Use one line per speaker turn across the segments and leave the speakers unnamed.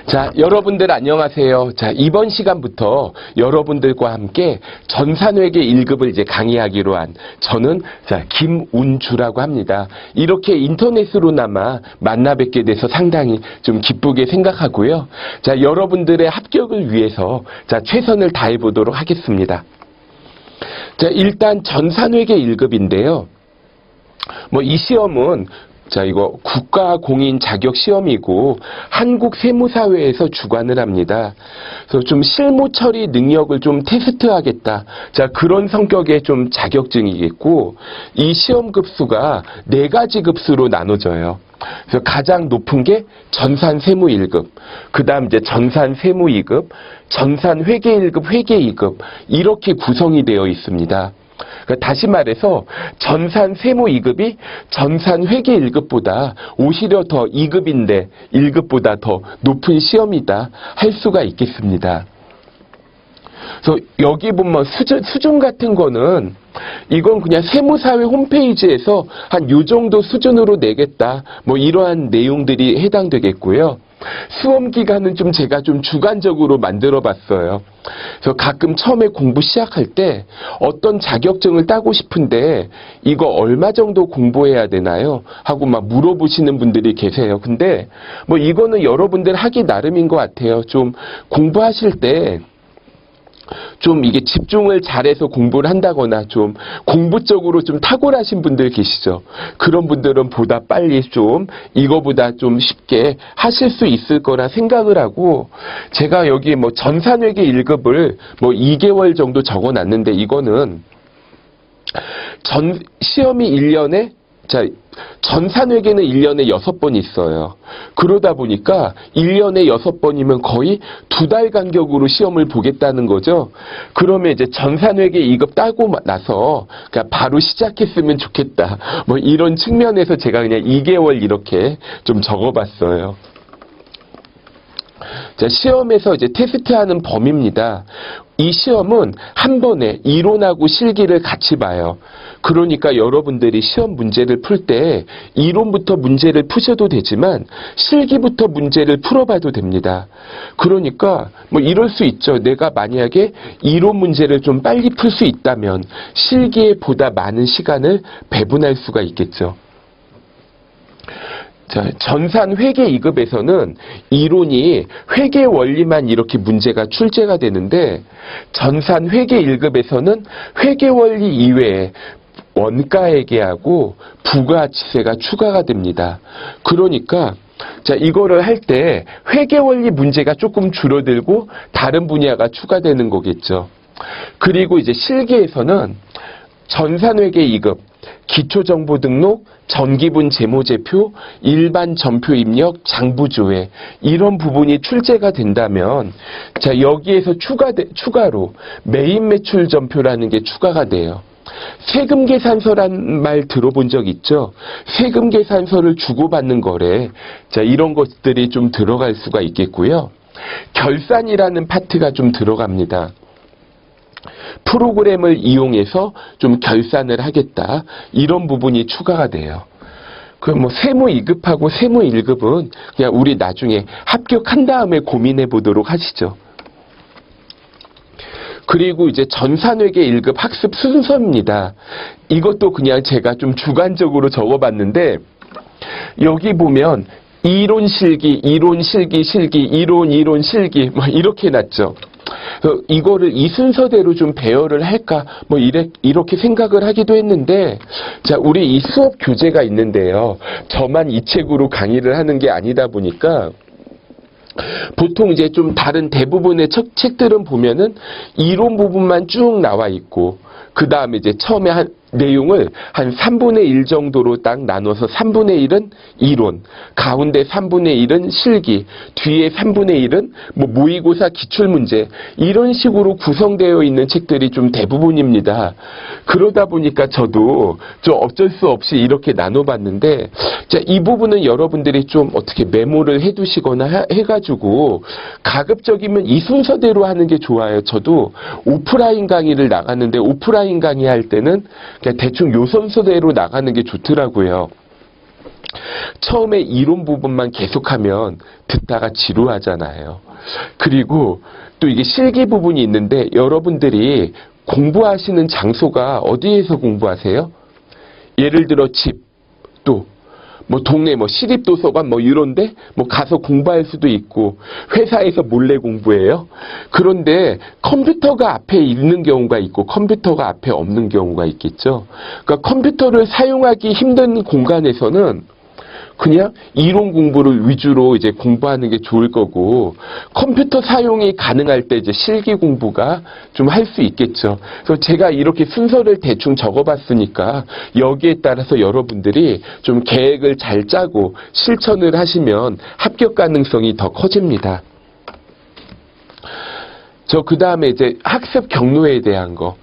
자, 여러분들 안녕하세요. 자, 이번 시간부터 여러분들과 함께 전산회계 1급을 이제 강의하기로 한 저는 김운주라고 합니다. 이렇게 인터넷으로나마 만나 뵙게 돼서 상당히 좀 기쁘게 생각하고요. 자, 여러분들의 합격을 위해서 최선을 다해 보도록 하겠습니다. 자, 일단 전산회계 1급인데요. 이 시험은 이거 국가공인 자격 시험이고 한국세무사회에서 주관을 합니다. 그래서 좀 실무 처리 능력을 좀 테스트하겠다. 그런 성격의 좀 자격증이겠고, 이 시험 급수가 4가지 급수로 나눠져요. 그래서 가장 높은 게 전산세무 1급, 그 다음 이제 전산세무 2급, 전산회계 1급, 회계 2급, 이렇게 구성이 되어 있습니다. 다시 말해서 전산세무 2급이 전산회계 1급보다 오히려 더 2급인데 1급보다 더 높은 시험이다 할 수가 있겠습니다. 그래서 여기 보면 수준 같은 거는 이건 그냥 세무사회 홈페이지에서 한 요 정도 수준으로 내겠다, 이러한 내용들이 해당되겠고요. 수험 기간은 제가 주관적으로 만들어 봤어요. 그래서 가끔 처음에 공부 시작할 때 어떤 자격증을 따고 싶은데 이거 얼마 정도 공부해야 되나요? 하고 막 물어보시는 분들이 계세요. 근데 이거는 여러분들 하기 나름인 것 같아요. 좀 공부하실 때 이게 집중을 잘해서 공부를 한다거나 공부 쪽으로 탁월하신 분들 계시죠. 그런 분들은 보다 빨리 이거보다 쉽게 하실 수 있을 거라 생각을 하고, 제가 여기 전산회계 1급을 2개월 정도 적어 놨는데, 이거는 시험이 1년에 전산회계는 1년에 6번 있어요. 그러다 보니까 1년에 6번이면 거의 2달 간격으로 시험을 보겠다는 거죠. 그러면 이제 전산회계 2급 따고 나서 바로 시작했으면 좋겠다. 이런 측면에서 제가 그냥 2개월 이렇게 적어봤어요. 자, 시험에서 이제 테스트하는 범위입니다. 이 시험은 한 번에 이론하고 실기를 같이 봐요. 그러니까 여러분들이 시험 문제를 풀 때 이론부터 문제를 푸셔도 되지만 실기부터 문제를 풀어봐도 됩니다. 그러니까 이럴 수 있죠. 내가 만약에 이론 문제를 좀 빨리 풀 수 있다면 실기에 보다 많은 시간을 배분할 수가 있겠죠. 자, 전산회계 2급에서는 이론이 회계 원리만 이렇게 문제가 출제가 되는데, 전산회계 1급에서는 회계 원리 이외에 원가회계하고 부가가치세가 추가가 됩니다. 그러니까 이거를 할 때 회계 원리 문제가 조금 줄어들고 다른 분야가 추가되는 거겠죠. 그리고 이제 실기에서는 전산회계 2급, 기초정보 등록, 전기분 재무제표, 일반 전표 입력, 장부조회, 이런 부분이 출제가 된다면, 여기에서 추가로 메인 매출 전표라는 게 추가가 돼요. 세금계산서란 말 들어본 적 있죠? 세금계산서를 주고받는 거래. 이런 것들이 들어갈 수가 있겠고요. 결산이라는 파트가 들어갑니다. 프로그램을 이용해서 결산을 하겠다, 이런 부분이 추가가 돼요. 세무 2급하고 세무 1급은 그냥 우리 나중에 합격한 다음에 고민해 보도록 하시죠. 그리고 이제 전산회계 1급 학습 순서입니다. 이것도 그냥 제가 주관적으로 적어봤는데, 여기 보면 이론 실기, 이론 실기, 실기, 이론 실기 이렇게 났죠. 이거를 이 순서대로 배열을 할까 이렇게 생각을 하기도 했는데, 우리 이 수업 교재가 있는데요, 저만 이 책으로 강의를 하는 게 아니다 보니까 보통 이제 다른 대부분의 책들은 보면은 이론 부분만 쭉 나와 있고, 그 다음에 이제 처음에 내용을 한 3분의 1 정도로 딱 나눠서 3분의 1은 이론, 가운데 3분의 1은 실기, 뒤에 3분의 1은 모의고사 기출문제, 이런 식으로 구성되어 있는 책들이 대부분입니다. 그러다 보니까 저도 어쩔 수 없이 이렇게 나눠봤는데, 이 부분은 여러분들이 어떻게 메모를 해두시거나 해가지고 가급적이면 이 순서대로 하는 게 좋아요. 저도 오프라인 강의를 나가는데, 오프라인 강의할 때는 대충 요 순서대로 나가는 게 좋더라고요. 처음에 이론 부분만 계속하면 듣다가 지루하잖아요. 그리고 또 이게 실기 부분이 있는데 여러분들이 공부하시는 장소가 어디에서 공부하세요? 예를 들어 집, 또 뭐 동네 뭐 시립도서관 뭐 이런데 뭐 가서 공부할 수도 있고 회사에서 몰래 공부해요. 그런데 컴퓨터가 앞에 있는 경우가 있고 컴퓨터가 앞에 없는 경우가 있겠죠. 그러니까 컴퓨터를 사용하기 힘든 공간에서는 그냥 이론 공부를 위주로 이제 공부하는 게 좋을 거고, 컴퓨터 사용이 가능할 때 이제 실기 공부가 좀 할 수 있겠죠. 그래서 제가 이렇게 순서를 대충 적어봤으니까 여기에 따라서 여러분들이 좀 계획을 잘 짜고 실천을 하시면 합격 가능성이 더 커집니다. 그 다음에 이제 학습 경로에 대한 거.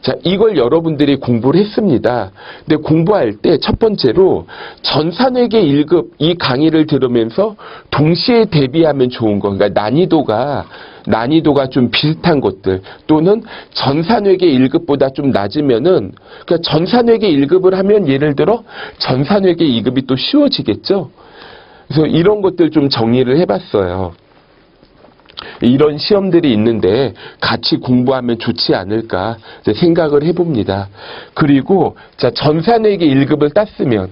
자, 이걸 여러분들이 공부를 했습니다. 근데 공부할 때 첫 번째로 전산회계 1급 이 강의를 들으면서 동시에 대비하면 좋은 거, 그러니까 난이도가 좀 비슷한 것들, 또는 전산회계 1급보다 좀 낮으면은, 그러니까 전산회계 1급을 하면 예를 들어 전산회계 2급이 또 쉬워지겠죠? 그래서 이런 것들 좀 정리를 해봤어요. 이런 시험들이 있는데 같이 공부하면 좋지 않을까 생각을 해봅니다. 그리고 자, 전산회계 1급을 땄으면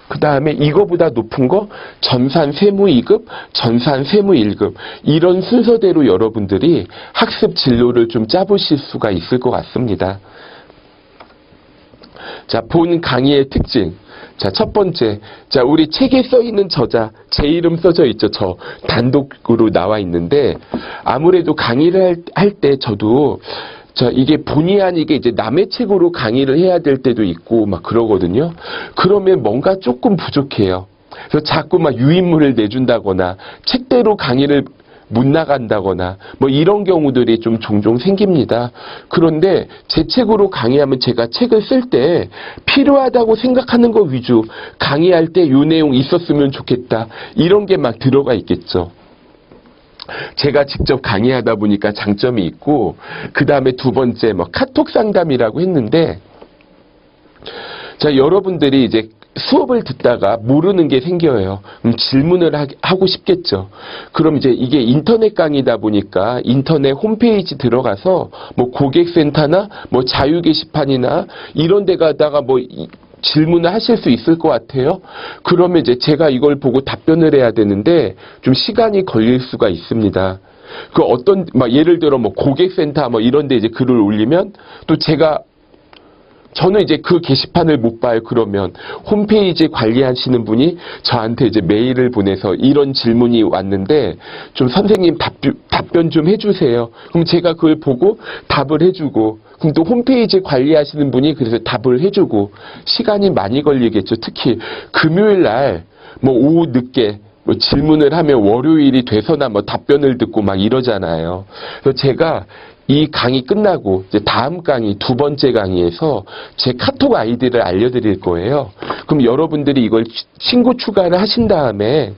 그 다음에 이거보다 높은 거 전산 세무 2급, 전산 세무 1급 이런 순서대로 여러분들이 학습 진로를 좀 짜보실 수가 있을 것 같습니다. 자, 본 강의의 특징. 자, 첫 번째. 자, 우리 책에 써 있는 저자, 제 이름 써져 있죠. 저 단독으로 나와 있는데, 아무래도 강의를 할 때 저도, 이게 본의 아니게 이제 남의 책으로 강의를 해야 될 때도 있고, 막 그러거든요. 그러면 뭔가 조금 부족해요. 그래서 자꾸 막 유인물을 내준다거나, 책대로 강의를 못 나간다거나 뭐 이런 경우들이 좀 종종 생깁니다. 그런데 제 책으로 강의하면 제가 책을 쓸 때 필요하다고 생각하는 거 위주, 강의할 때 이 내용 있었으면 좋겠다 이런 게 막 들어가 있겠죠. 제가 직접 강의하다 보니까 장점이 있고, 그 다음에 두 번째 뭐 카톡 상담이라고 했는데, 자, 여러분들이 이제 수업을 듣다가 모르는 게 생겨요. 그럼 질문을 하고 싶겠죠. 그럼 이제 이게 인터넷 강의다 보니까 인터넷 홈페이지 들어가서 뭐 고객센터나 뭐 자유 게시판이나 이런 데 가다가 뭐 질문을 하실 수 있을 것 같아요. 그러면 이제 제가 이걸 보고 답변을 해야 되는데 좀 시간이 걸릴 수가 있습니다. 그 어떤 막 예를 들어 뭐 고객센터 뭐 이런 데 이제 글을 올리면 또 저는 이제 그 게시판을 못 봐요. 그러면 홈페이지 관리하시는 분이 저한테 이제 메일을 보내서 이런 질문이 왔는데 좀 선생님 답변 좀 해주세요. 그럼 제가 그걸 보고 답을 해주고, 그럼 또 홈페이지 관리하시는 분이 그래서 답을 해주고, 시간이 많이 걸리겠죠. 특히 금요일 날 뭐 오후 늦게 뭐 질문을 하면 월요일이 돼서나 뭐 답변을 듣고 막 이러잖아요. 그래서 제가 이 강의 끝나고 이제 다음 강의 두 번째 강의에서 제 카톡 아이디를 알려드릴 거예요. 그럼 여러분들이 이걸 친구 추가를 하신 다음에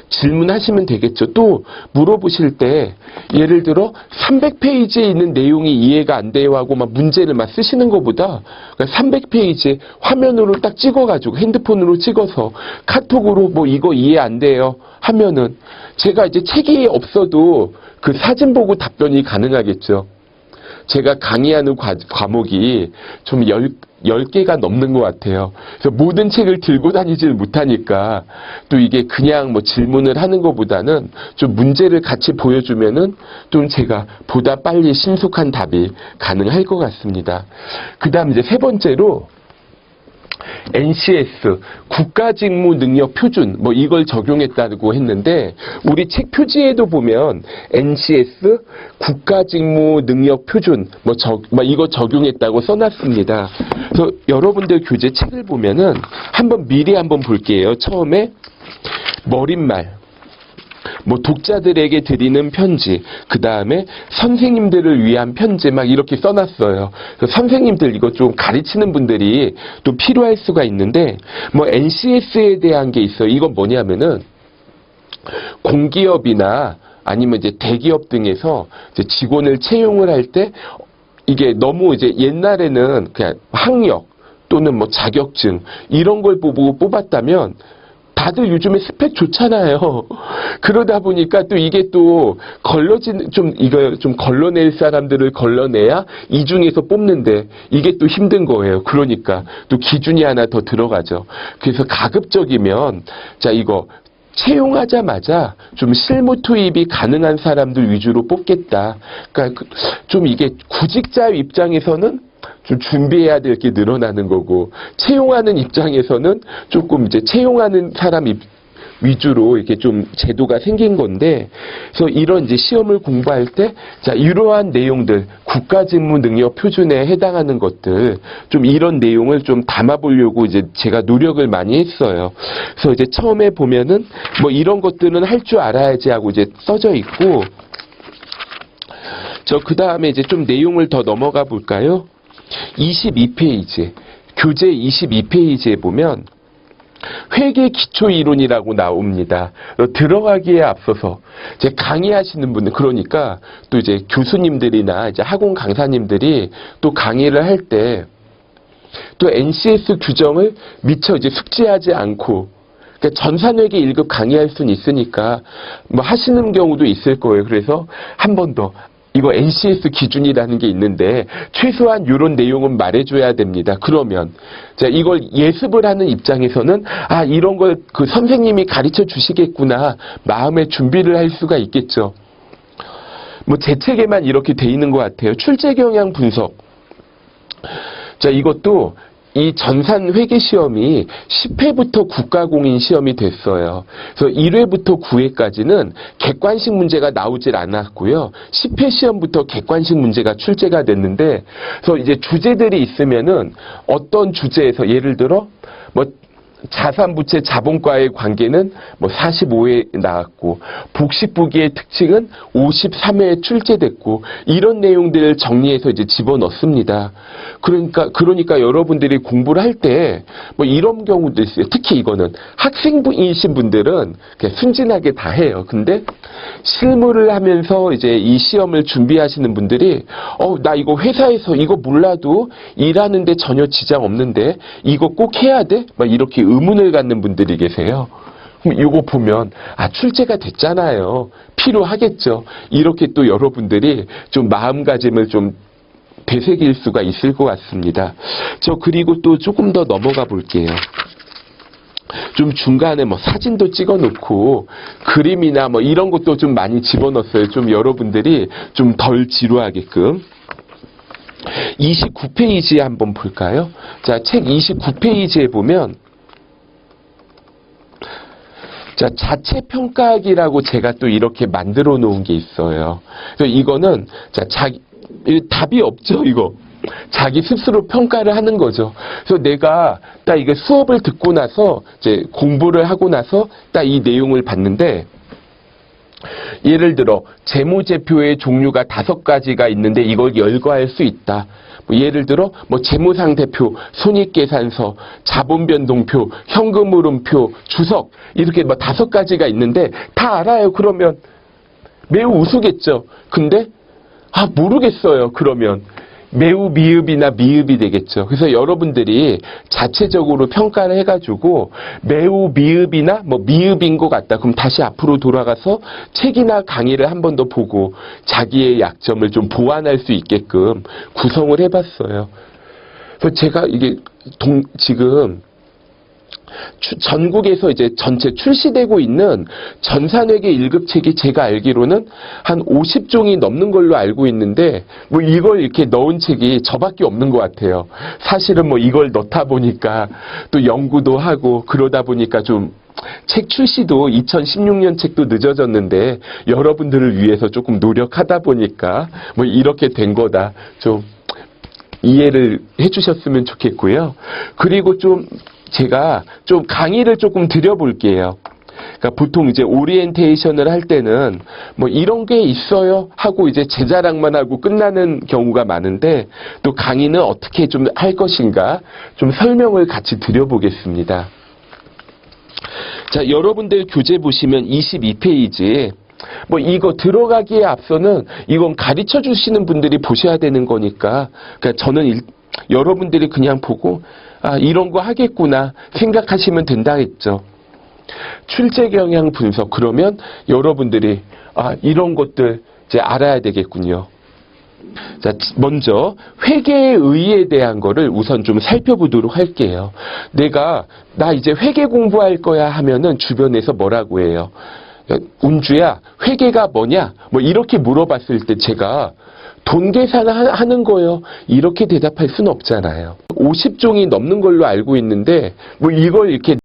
질문하시면 되겠죠. 또 물어보실 때 예를 들어 300페이지에 있는 내용이 이해가 안 돼요 하고 막 문제를 막 쓰시는 것보다 300페이지 화면으로 딱 찍어가지고 핸드폰으로 찍어서 카톡으로 뭐 이거 이해 안 돼요 하면은 제가 이제 책이 없어도 그 사진 보고 답변이 가능하겠죠. 제가 강의하는 과목이 좀 10개가 넘는 것 같아요. 그래서 모든 책을 들고 다니질 못하니까 또 이게 그냥 뭐 질문을 하는 것보다는 좀 문제를 같이 보여주면은 좀 제가 보다 빨리 신속한 답이 가능할 것 같습니다. 그 다음 이제 세 번째로 NCS 국가직무능력표준 뭐 이걸 적용했다고 했는데, 우리 책 표지에도 보면 NCS 국가직무능력표준 뭐 이거 적용했다고 써놨습니다. 그래서 여러분들 교재 책을 보면은 미리 한번 볼게요. 처음에 머릿말, 뭐 독자들에게 드리는 편지, 그 다음에 선생님들을 위한 편지 막 이렇게 써놨어요. 선생님들 이거 좀 가르치는 분들이 또 필요할 수가 있는데, 뭐 NCS에 대한 게 있어요. 이건 뭐냐면은 공기업이나 아니면 이제 대기업 등에서 이제 직원을 채용을 할 때 이게 너무 이제 옛날에는 그냥 학력 또는 뭐 자격증 이런 걸 보고 뽑았다면 다들 요즘에 스펙 좋잖아요. 그러다 보니까 또 이게 또 이거 좀 걸러낼 사람들을 걸러내야 이 중에서 뽑는데 이게 또 힘든 거예요. 그러니까 또 기준이 하나 더 들어가죠. 그래서 가급적이면 자, 이거 채용하자마자 좀 실무 투입이 가능한 사람들 위주로 뽑겠다. 그러니까 좀 이게 구직자 입장에서는 좀 준비해야 될 게 늘어나는 거고, 채용하는 입장에서는 조금 이제 채용하는 사람 위주로 이렇게 좀 제도가 생긴 건데, 그래서 이런 이제 시험을 공부할 때, 자, 이러한 내용들, 국가직무 능력 표준에 해당하는 것들, 좀 이런 내용을 좀 담아보려고 이제 제가 노력을 많이 했어요. 그래서 이제 처음에 보면은 뭐 이런 것들은 할 줄 알아야지 하고 이제 써져 있고, 그 다음에 이제 좀 내용을 더 넘어가 볼까요? 22페이지, 교재 22페이지에 보면 회계 기초 이론이라고 나옵니다. 들어가기에 앞서서 이제 강의하시는 분들, 그러니까 또 이제 교수님들이나 이제 학원 강사님들이 또 강의를 할 때 또 NCS 규정을 미처 이제 숙지하지 않고, 그러니까 전산회계 1급 강의할 수는 있으니까 뭐 하시는 경우도 있을 거예요. 그래서 한 번 더 이거 NCS 기준이라는 게 있는데 최소한 이런 내용은 말해줘야 됩니다. 그러면 자, 이걸 예습을 하는 입장에서는 아, 이런 걸 그 선생님이 가르쳐 주시겠구나 마음의 준비를 할 수가 있겠죠. 뭐 제 책에만 이렇게 돼 있는 것 같아요. 출제 경향 분석. 자, 이것도 이 전산회계 시험이 10회부터 국가공인 시험이 됐어요. 그래서 1회부터 9회까지는 객관식 문제가 나오질 않았고요. 10회 시험부터 객관식 문제가 출제가 됐는데, 그래서 이제 주제들이 있으면은 어떤 주제에서 예를 들어 뭐 자산부채 자본과의 관계는 뭐 45회 나왔고, 복식부기의 특징은 53회에 출제됐고, 이런 내용들을 정리해서 이제 집어넣습니다. 그러니까 여러분들이 공부를 할 때 뭐 이런 경우도 있어요. 특히 이거는 학생이신 분들은 그냥 순진하게 다 해요. 근데 실무를 하면서 이제 이 시험을 준비하시는 분들이 나 이거 회사에서 이거 몰라도 일하는데 전혀 지장 없는데 이거 꼭 해야 돼? 막 이렇게 의문을 갖는 분들이 계세요. 그럼 이거 보면 아, 출제가 됐잖아요. 필요하겠죠. 이렇게 또 여러분들이 좀 마음가짐을 좀 되새길 수가 있을 것 같습니다. 그리고 또 조금 더 넘어가 볼게요. 좀 중간에 뭐 사진도 찍어 놓고 그림이나 뭐 이런 것도 좀 많이 집어넣었어요. 좀 여러분들이 좀 덜 지루하게끔. 29페이지에 한번 볼까요? 자, 책 29페이지에 보면 자, 자체 평가학이라고 제가 또 이렇게 만들어 놓은 게 있어요. 그래서 이거는 자, 답이 없죠, 이거. 자기 스스로 평가를 하는 거죠. 그래서 내가 딱 이게 수업을 듣고 나서 이제 공부를 하고 나서 딱 이 내용을 봤는데, 예를 들어 재무제표의 종류가 5가지가 있는데 이걸 열거할 수 있다. 뭐 예를 들어 뭐 재무상대표, 손익계산서, 자본변동표, 현금흐름표, 주석 이렇게 뭐 5가지가 있는데 다 알아요. 그러면 매우 우스겠죠. 근데 모르겠어요. 그러면 매우 미흡이나 미흡이 되겠죠. 그래서 여러분들이 자체적으로 평가를 해가지고 매우 미흡이나 뭐 미흡인 것 같다. 그럼 다시 앞으로 돌아가서 책이나 강의를 한 번 더 보고 자기의 약점을 좀 보완할 수 있게끔 구성을 해봤어요. 그래서 제가 이게 지금 전국에서 이제 전체 출시되고 있는 전산회계 1급 책이 제가 알기로는 한 50종이 넘는 걸로 알고 있는데, 뭐 이걸 이렇게 넣은 책이 저밖에 없는 것 같아요. 사실은 뭐 이걸 넣다 보니까 또 연구도 하고 그러다 보니까 좀 책 출시도 2016년 책도 늦어졌는데 여러분들을 위해서 조금 노력하다 보니까 뭐 이렇게 된 거다. 좀 이해를 해주셨으면 좋겠고요. 그리고 좀 제가 좀 강의를 조금 드려볼게요. 그러니까 보통 이제 오리엔테이션을 할 때는 뭐 이런 게 있어요 하고 이제 제 자랑만 하고 끝나는 경우가 많은데, 또 강의는 어떻게 좀 할 것인가 좀 설명을 같이 드려보겠습니다. 자, 여러분들 교재 보시면 22페이지. 뭐 이거 들어가기에 앞서는 이건 가르쳐 주시는 분들이 보셔야 되는 거니까, 그러니까 저는 여러분들이 그냥 보고 아, 이런 거 하겠구나 생각하시면 된다 했죠. 출제 경향 분석, 그러면 여러분들이 이런 것들 이제 알아야 되겠군요. 자, 먼저 회계의 의의에 대한 거를 우선 좀 살펴보도록 할게요. 나 이제 회계 공부할 거야 하면은 주변에서 뭐라고 해요? 운주야, 회계가 뭐냐? 뭐 이렇게 물어봤을 때 제가 돈 계산하는 거요, 이렇게 대답할 수는 없잖아요. 50종이 넘는 걸로 알고 있는데 뭐 이걸 이렇게